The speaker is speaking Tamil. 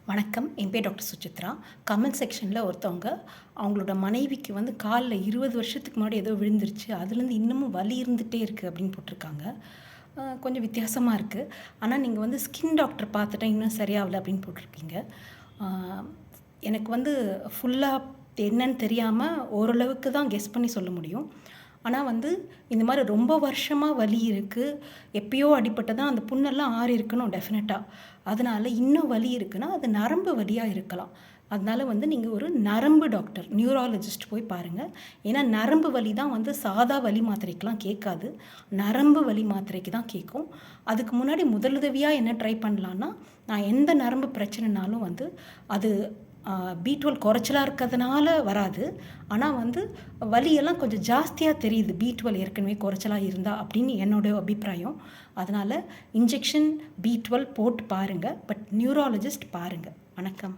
வணக்கம். என் பேர் டாக்டர் சுசித்ரா. கமெண்ட் செக்ஷனில் ஒருத்தவங்க அவங்களோட மனைவிக்கு வந்து காலில் 20 வருஷத்துக்கு முன்னாடி ஏதோ விழுந்துருச்சு. அதுலேருந்து இன்னமும் வலி இருந்துகிட்டே இருக்குது அப்படின்னு போட்டிருக்காங்க. கொஞ்சம் வித்தியாசமாக இருக்குது. ஆனால் நீங்கள் வந்து ஸ்கின் டாக்டர் பார்த்துட்டா இன்னும் சரியாகல அப்படின்னு போட்டிருக்கீங்க. எனக்கு வந்து ஃபுல்லாக என்னன்னு தெரியாமல் ஓரளவுக்கு தான் கெஸ் பண்ணி சொல்ல முடியும். ஆனால் வந்து இந்த மாதிரி ரொம்ப வருஷமாக வலி இருக்குது, எப்பயோ அடிபட்டதான் அந்த புண்ணெல்லாம் ஆறி இருக்கணும் டெஃபினட்டாக. அதனால் இன்னும் வலி இருக்குன்னா அது நரம்பு வலியாக இருக்கலாம். அதனால வந்து நீங்கள் ஒரு நரம்பு டாக்டர், நியூராலஜிஸ்ட் போய் பாருங்கள். ஏன்னா நரம்பு வலி தான் வந்து சாதா வலி மாத்திரைக்கெலாம் கேட்காது, நரம்பு வலி மாத்திரைக்கு தான் கேட்கும். அதுக்கு முன்னாடி முதலுதவியாக என்ன ட்ரை பண்ணலான்னா, நான் எந்த நரம்பு பிரச்சனைனாலும் வந்து அது B12 குறைச்சலாக இருக்கிறதுனால வராது. ஆனால் வந்து வலியெல்லாம் கொஞ்சம் ஜாஸ்தியாக தெரியுது B12 ஏற்கனவே குறைச்சலாக இருந்தால் அப்படின்னு என்னோட அபிப்பிராயம். அதனால் இன்ஜெக்ஷன் B12 போட்டு பாருங்கள், பட் நியூராலஜிஸ்ட் பாருங்கள். வணக்கம்.